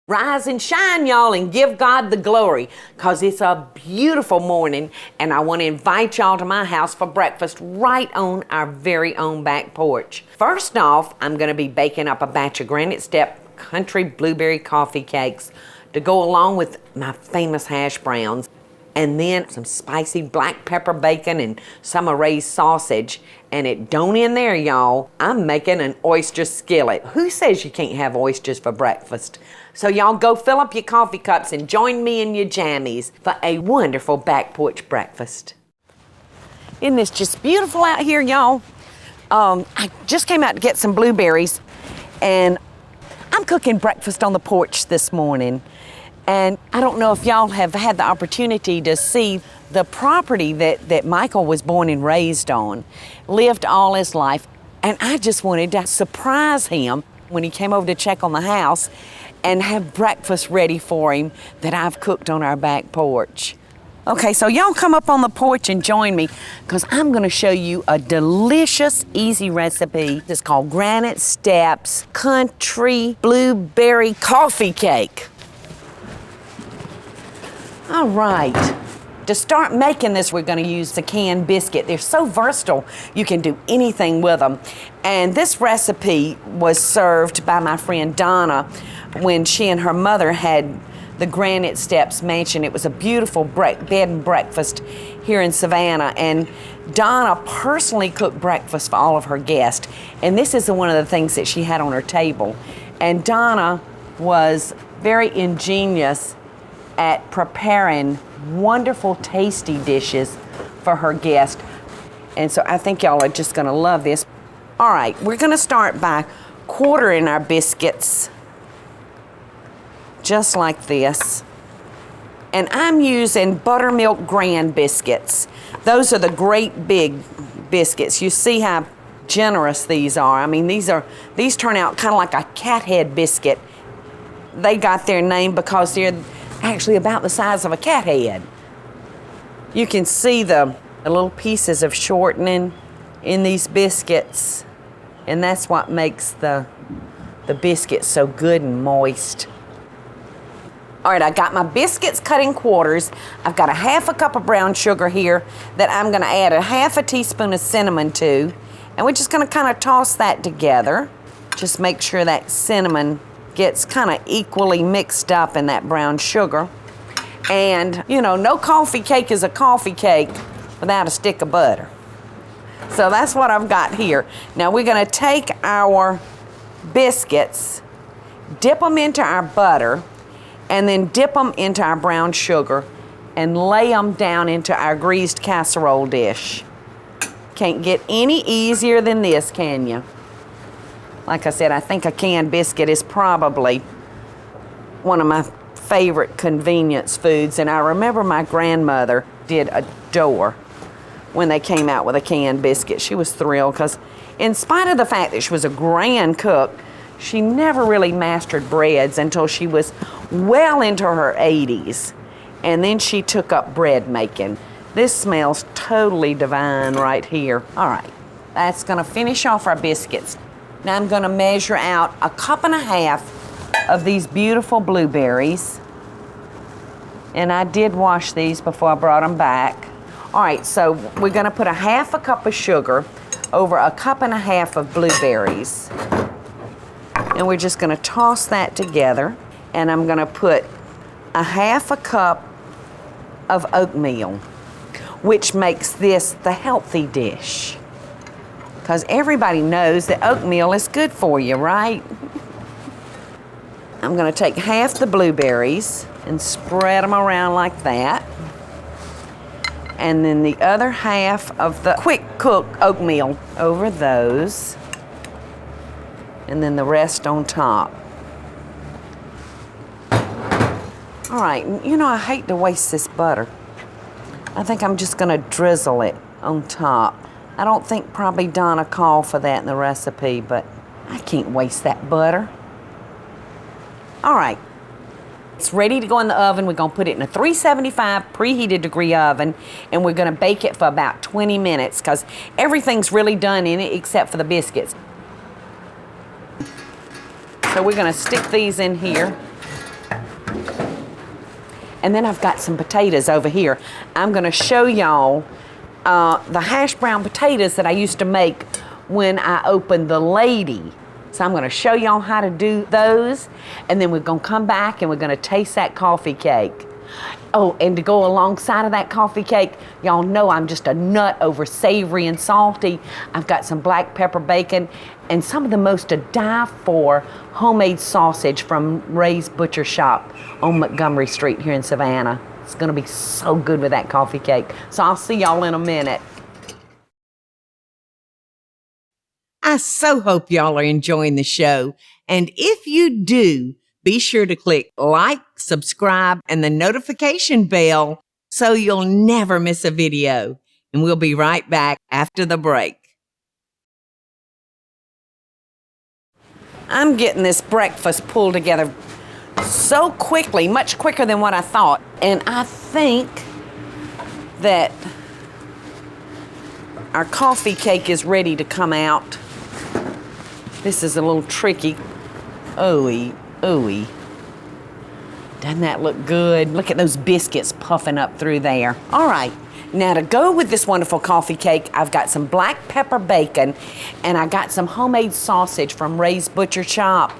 Rise and shine, y'all, and give God the glory, because it's a beautiful morning, and I want to invite y'all to my house for breakfast right on our very own back porch. First off, I'm going to be baking up a batch of Granite Step country blueberry coffee cakes to go along with my famous hash browns, and then some spicy black pepper bacon and some raised sausage. And it don't end there, y'all. I'm making an oyster skillet. Who says you can't have oysters for breakfast? So y'all go fill up your coffee cups and join me in your jammies for a wonderful back porch breakfast. Isn't this just beautiful out here, y'all? I just came out to get some blueberries, and I'm cooking breakfast on the porch this morning. And I don't know if y'all have had the opportunity to see the property that Michael was born and raised on, lived all his life. And I just wanted to surprise him when he came over to check on the house and have breakfast ready for him that I've cooked on our back porch. Okay, so y'all come up on the porch and join me, because I'm gonna show you a delicious, easy recipe. It's called Granite Steps Country Blueberry Coffee Cake. All right, to start making this, we're gonna use the canned biscuit. They're so versatile, you can do anything with them. And this recipe was served by my friend Donna when she and her mother had the Granite Steps mansion. It was a beautiful bed and breakfast here in Savannah, and Donna personally cooked breakfast for all of her guests. And this is one of the things that she had on her table. And Donna was very ingenious at preparing wonderful, tasty dishes for her guests. And so I think y'all are just gonna love this. All right, we're gonna start by quartering our biscuits, just like this. And I'm using buttermilk grand biscuits. Those are the great big biscuits. You see how generous these are. I mean, these turn out kind of like a cat head biscuit. They got their name because they're actually about the size of a cat head. You can see the little pieces of shortening in these biscuits, and that's what makes the biscuit so good and moist. All right, I got my biscuits cut in quarters. I've got a half a cup of brown sugar here that I'm gonna add a half a teaspoon of cinnamon to, and we're just gonna kind of toss that together. Just make sure that cinnamon gets kind of equally mixed up in that brown sugar. And, you know, no coffee cake is a coffee cake without a stick of butter. So that's what I've got here. Now we're gonna take our biscuits, dip them into our butter, and then dip them into our brown sugar and lay them down into our greased casserole dish. Can't get any easier than this, can you? Like I said, I think a canned biscuit is probably one of my favorite convenience foods, and I remember my grandmother did adore when they came out with a canned biscuit. She was thrilled because, in spite of the fact that she was a grand cook, she never really mastered breads until she was well into her 80s, and then she took up bread making. This smells totally divine right here. All right, that's gonna finish off our biscuits. Now I'm gonna measure out a cup and a half of these beautiful blueberries. And I did wash these before I brought them back. All right, so we're gonna put a half a cup of sugar over a cup and a half of blueberries. And we're just gonna toss that together. And I'm gonna put a half a cup of oatmeal, which makes this the healthy dish. Because everybody knows that oatmeal is good for you, right? I'm gonna take half the blueberries and spread them around like that. And then the other half of the quick cook oatmeal over those. And then the rest on top. All right, you know, I hate to waste this butter. I think I'm just gonna drizzle it on top. I don't think probably Donna called for that in the recipe, but I can't waste that butter. All right, it's ready to go in the oven. We're gonna put it in a 375 preheated degree oven, and we're gonna bake it for about 20 minutes because everything's really done in it except for the biscuits. So we're gonna stick these in here And then I've got some potatoes over here. I'm gonna show y'all the hash brown potatoes that I used to make when I opened the Lady. So I'm gonna show y'all how to do those, and then we're gonna come back and we're gonna taste that coffee cake. Oh, and to go alongside of that coffee cake, y'all know I'm just a nut over savory and salty. I've got some black pepper bacon and some of the most to die for homemade sausage from Ray's Butcher Shop on Montgomery Street here in Savannah. It's gonna be so good with that coffee cake. So I'll see y'all in a minute. I so hope y'all are enjoying the show. And if you do, be sure to click like, subscribe, and the notification bell so you'll never miss a video. And we'll be right back after the break. I'm getting this breakfast pulled together so quickly, much quicker than what I thought. And I think that our coffee cake is ready to come out. This is a little tricky. Ooey, ooey. Doesn't that look good? Look at those biscuits puffing up through there. All right, now to go with this wonderful coffee cake, I've got some black pepper bacon and I got some homemade sausage from Ray's Butcher Shop.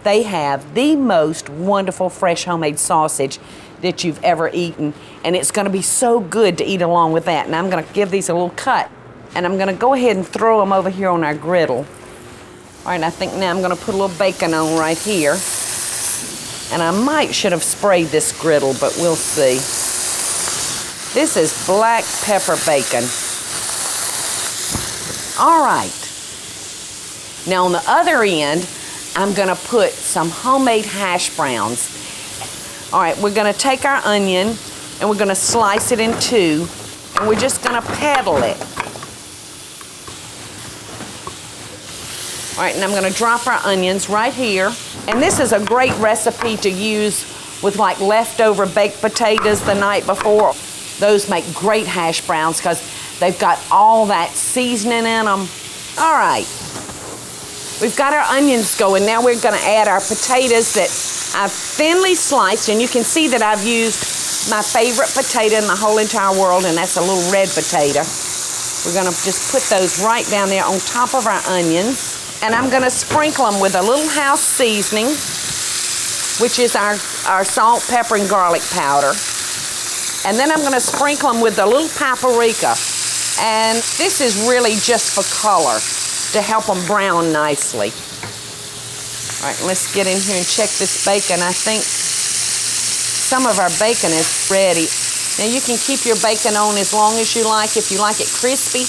They have the most wonderful fresh homemade sausage that you've ever eaten, and it's gonna be so good to eat along with that. And I'm gonna give these a little cut, and I'm gonna go ahead and throw them over here on our griddle. All right, I think now I'm gonna put a little bacon on right here. And I might should have sprayed this griddle, but we'll see. This is black pepper bacon. All right. Now on the other end, I'm gonna put some homemade hash browns. All right, we're gonna take our onion and we're gonna slice it in two, and we're just gonna pedal it. All right, and I'm gonna drop our onions right here. And this is a great recipe to use with like leftover baked potatoes the night before. Those make great hash browns because they've got all that seasoning in them. All right, we've got our onions going. Now we're gonna add our potatoes that I've thinly sliced, and you can see that I've used my favorite potato in the whole entire world, and that's a little red potato. We're gonna just put those right down there on top of our onions. And I'm gonna sprinkle them with a little house seasoning, which is our salt, pepper, and garlic powder. And then I'm gonna sprinkle them with a little paprika. And this is really just for color, to help them brown nicely. All right, let's get in here and check this bacon. I think some of our bacon is ready. Now you can keep your bacon on as long as you like, if you like it crispy.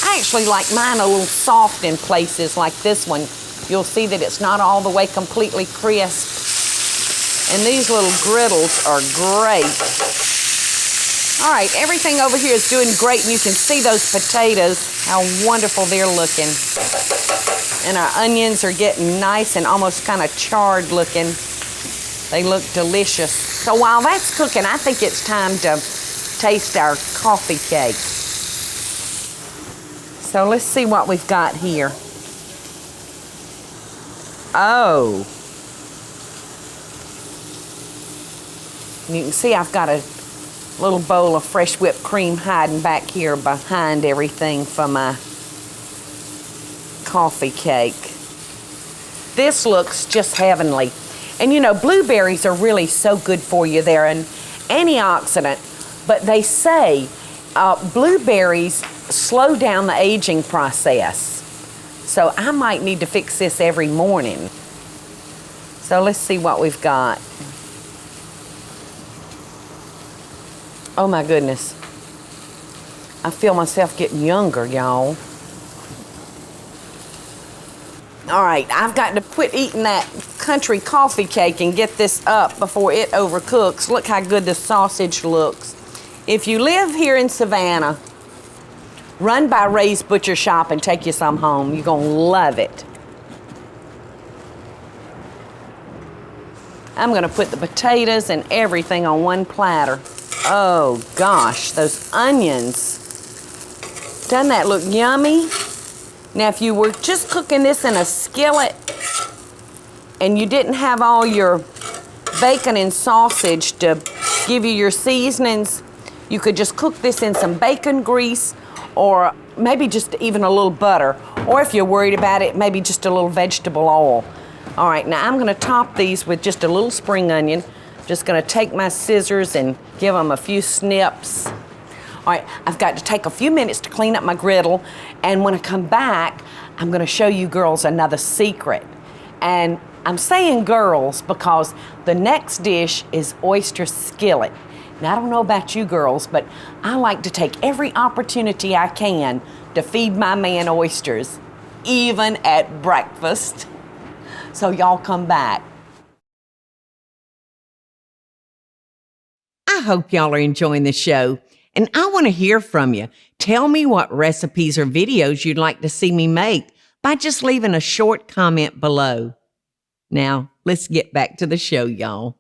I actually like mine a little soft in places like this one. You'll see that it's not all the way completely crisp. And these little griddles are great. All right, everything over here is doing great, and you can see those potatoes, how wonderful they're looking. And our onions are getting nice and almost kind of charred looking. They look delicious. So while that's cooking, I think it's time to taste our coffee cake. So let's see what we've got here. Oh. You can see I've got a little bowl of fresh whipped cream hiding back here behind everything for my coffee cake. This looks just heavenly. And you know, blueberries are really so good for you. They're an antioxidant, but they say blueberries slow down the aging process. So I might need to fix this every morning. So let's see what we've got. Oh my goodness. I feel myself getting younger, y'all. All right, I've got to quit eating that country coffee cake and get this up before it overcooks. Look how good the sausage looks. If you live here in Savannah, run by Ray's Butcher Shop and take you some home. You're gonna love it. I'm gonna put the potatoes and everything on one platter. Oh gosh, those onions. Doesn't that look yummy? Now if you were just cooking this in a skillet and you didn't have all your bacon and sausage to give you your seasonings. You could just cook this in some bacon grease or maybe just even a little butter. Or if you're worried about it, maybe just a little vegetable oil. All right, now I'm gonna top these with just a little spring onion. Just gonna take my scissors and give them a few snips. All right, I've got to take a few minutes to clean up my griddle, and when I come back, I'm gonna show you girls another secret. And I'm saying girls because the next dish is oyster skillet. Now, I don't know about you girls, but I like to take every opportunity I can to feed my man oysters, even at breakfast. So y'all come back. I hope y'all are enjoying the show, and I want to hear from you. Tell me what recipes or videos you'd like to see me make by just leaving a short comment below. Now, let's get back to the show, y'all.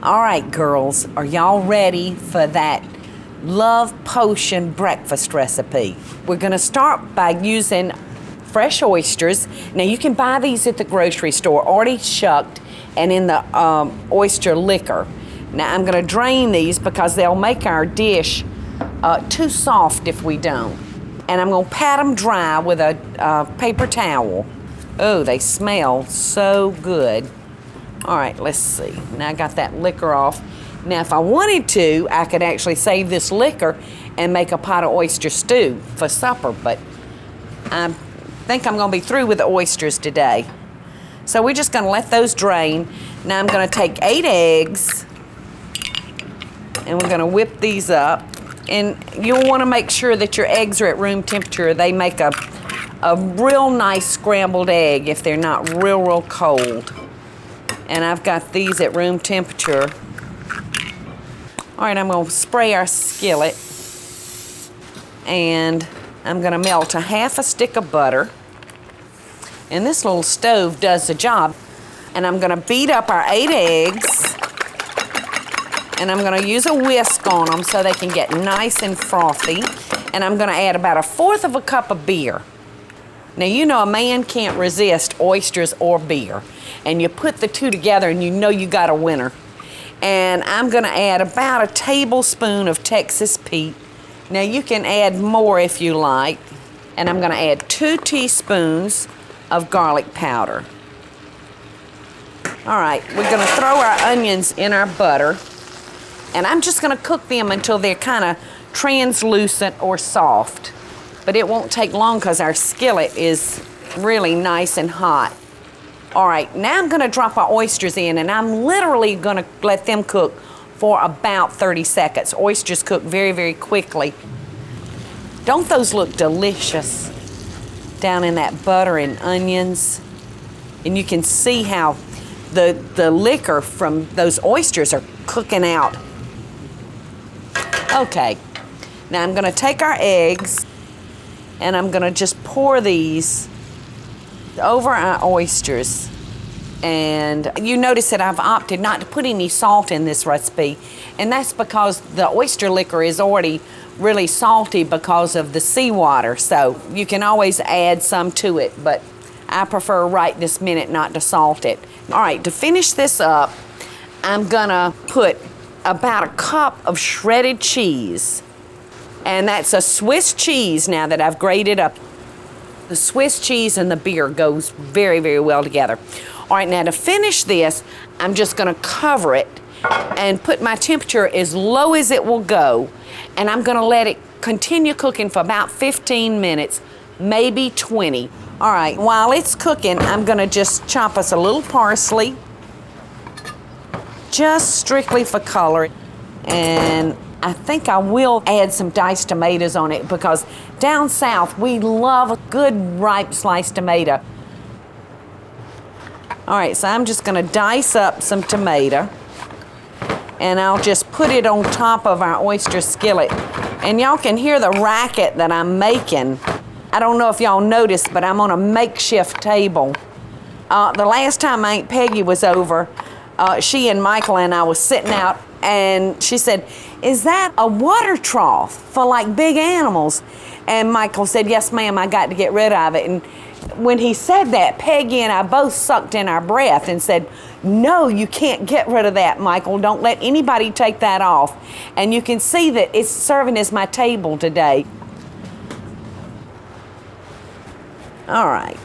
All right, girls, are y'all ready for that love potion breakfast recipe? We're gonna start by using fresh oysters. Now, you can buy these at the grocery store, already shucked and in the oyster liquor. Now, I'm gonna drain these because they'll make our dish too soft if we don't. And I'm gonna pat them dry with a paper towel. Oh, they smell so good. All right, let's see. Now I got that liquor off. Now, if I wanted to, I could actually save this liquor and make a pot of oyster stew for supper, but I think I'm gonna be through with the oysters today. So we're just gonna let those drain. Now I'm gonna take 8 eggs and we're gonna whip these up. And you'll wanna make sure that your eggs are at room temperature. They make a real nice scrambled egg if they're not real cold. And I've got these at room temperature. All right, I'm gonna spray our skillet. And I'm gonna melt a half a stick of butter. And this little stove does the job. And I'm gonna beat up our 8 eggs. And I'm gonna use a whisk on them so they can get nice and frothy. And I'm gonna add about 1/4 of a cup of beer. Now, you know a man can't resist oysters or beer. And you put the two together and you know you got a winner. And I'm gonna add about a tablespoon of Texas Pete. Now, you can add more if you like. And I'm gonna add 2 teaspoons of garlic powder. All right, we're gonna throw our onions in our butter. And I'm just gonna cook them until they're kind of translucent or soft. But it won't take long because our skillet is really nice and hot. All right, now I'm gonna drop our oysters in, and I'm literally gonna let them cook for about 30 seconds. Oysters cook very quickly. Don't those look delicious down in that butter and onions? And you can see how the liquor from those oysters are cooking out. Okay, now I'm gonna take our eggs and I'm gonna just pour these over our oysters. And you notice that I've opted not to put any salt in this recipe, and that's because the oyster liquor is already really salty because of the seawater, so you can always add some to it, but I prefer right this minute not to salt it. All right, to finish this up, I'm gonna put about 1 cup of shredded cheese. And that's a Swiss cheese now that I've grated up. The Swiss cheese and the beer goes very well together. All right, now to finish this, I'm just gonna cover it and put my temperature as low as it will go. And I'm gonna let it continue cooking for about 15 minutes, maybe 20. All right, while it's cooking, I'm gonna just chop us a little parsley, just strictly for color. And I think I will add some diced tomatoes on it because down south, we love a good ripe sliced tomato. All right, so I'm just gonna dice up some tomato and I'll just put it on top of our oyster skillet. And y'all can hear the racket that I'm making. I don't know if y'all noticed, but I'm on a makeshift table. The last time Aunt Peggy was over, she and Michael and I was sitting out, and she said, "Is that a water trough for like big animals?" And Michael said, "Yes, ma'am, I got to get rid of it." And when he said that, Peggy and I both sucked in our breath and said, no, you can't get rid of that, Michael. Don't let anybody take that off. And you can see that it's serving as my table today. All right,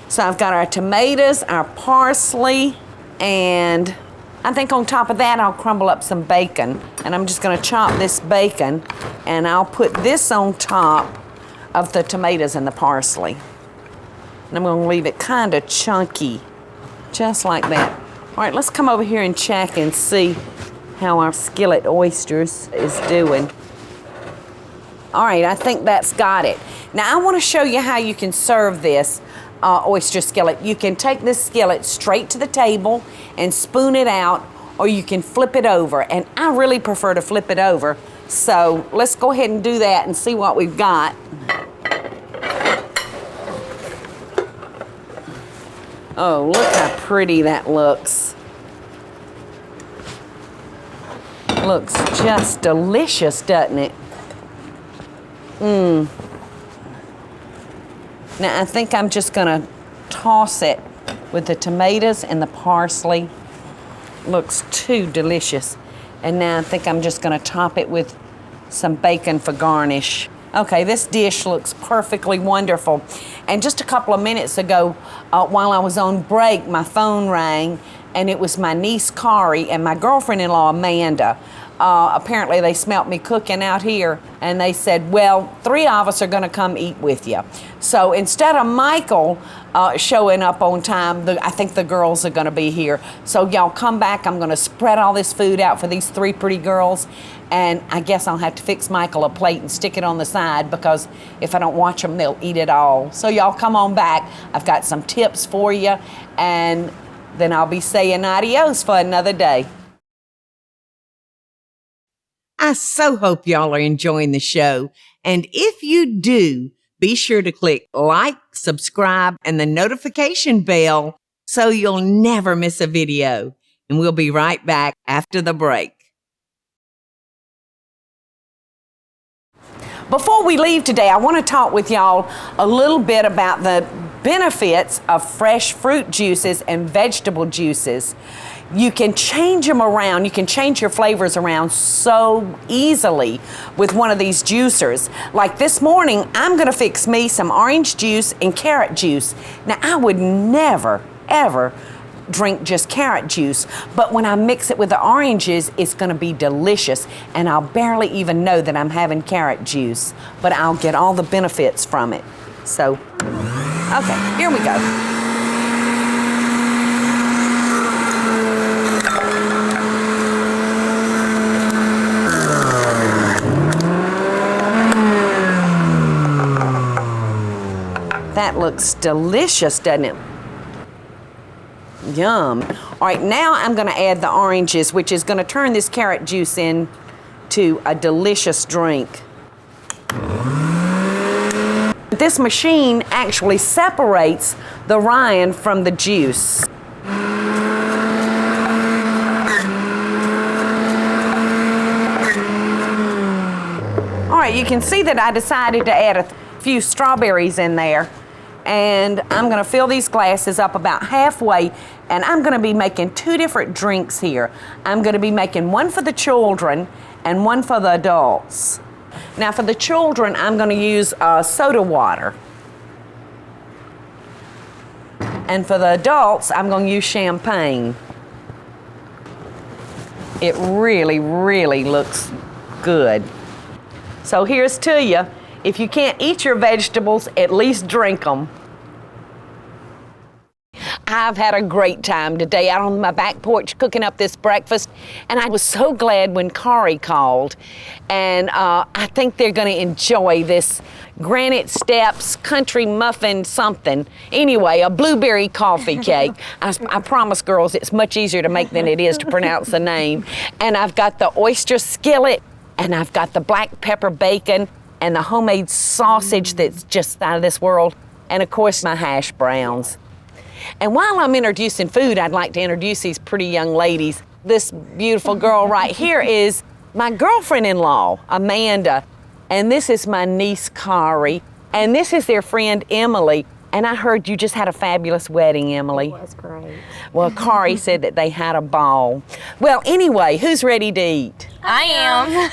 so I've got our tomatoes, our parsley, and I think on top of that I'll crumble up some bacon. And I'm just gonna chop this bacon and I'll put this on top of the tomatoes and the parsley. And I'm gonna leave it kind of chunky, just like that. All right, let's come over here and check and see how our skillet oysters is doing. All right, I think that's got it. Now I wanna show you how you can serve this oyster skillet. You can take this skillet straight to the table and spoon it out, or you can flip it over. And I really prefer to flip it over. So let's go ahead and do that and see what we've got. Oh, look how pretty that looks. Looks just delicious, doesn't it? Now I think I'm just gonna toss it with the tomatoes and the parsley. Looks too delicious. And now I think I'm just gonna top it with some bacon for garnish. Okay, this dish looks perfectly wonderful. And just a couple of minutes ago, while I was on break, my phone rang, and it was my niece, Kari, and my girlfriend-in-law, Amanda. Apparently they smelt me cooking out here, and they said, well, 3 of us are gonna come eat with you. So instead of Michael showing up on time, I think the girls are gonna be here. So y'all come back, I'm gonna spread all this food out for these 3 pretty girls, and I guess I'll have to fix Michael a plate and stick it on the side, because if I don't watch them, they'll eat it all. So y'all come on back. I've got some tips for you, and then I'll be saying adios for another day. I so hope y'all are enjoying the show. And if you do, be sure to click like, subscribe, and the notification bell so you'll never miss a video. And we'll be right back after the break. Before we leave today, I want to talk with y'all a little bit about the benefits of fresh fruit juices and vegetable juices. You can change them around, you can change your flavors around so easily with one of these juicers. Like this morning, I'm gonna fix me some orange juice and carrot juice. Now, I would never, ever drink just carrot juice, but when I mix it with the oranges, it's gonna be delicious, and I'll barely even know that I'm having carrot juice, but I'll get all the benefits from it. So, okay, here we go. That looks delicious, doesn't it? Yum. All right, now I'm gonna add the oranges, which is gonna turn this carrot juice into a delicious drink. This machine actually separates the rind from the juice. All right, you can see that I decided to add a few strawberries in there. And I'm gonna fill these glasses up about halfway, and I'm gonna be making 2 different drinks here. I'm gonna be making one for the children and one for the adults. Now for the children, I'm gonna use soda water. And for the adults, I'm gonna use champagne. It really, really looks good. So here's to you. If you can't eat your vegetables, at least drink them. I've had a great time today out on my back porch cooking up this breakfast, and I was so glad when Kari called. And I think they're going to enjoy this Granite Steps country muffin something. Anyway, a blueberry coffee cake. I promise, girls, it's much easier to make than it is to pronounce the name. And I've got the oyster skillet, and I've got the black pepper bacon, and the homemade sausage that's just out of this world, and of course my hash browns. And while I'm introducing food, I'd like to introduce these pretty young ladies. This beautiful girl right here is my girlfriend-in-law, Amanda, and this is my niece, Kari, and this is their friend, Emily, And I heard you just had a fabulous wedding, Emily. It was great. Well, Kari said that they had a ball. Well, anyway, who's ready to eat? I am.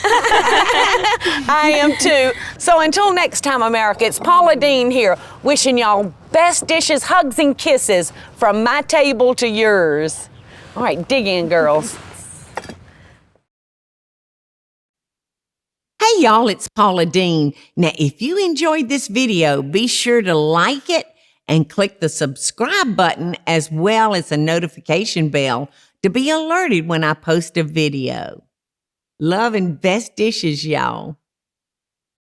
I am too. So until next time, America, it's Paula Deen here, wishing y'all best dishes, hugs, and kisses from my table to yours. All right, dig in, girls. Hey y'all, it's Paula Deen. Now, if you enjoyed this video, be sure to like it and click the subscribe button as well as the notification bell to be alerted when I post a video. Love and best dishes, y'all.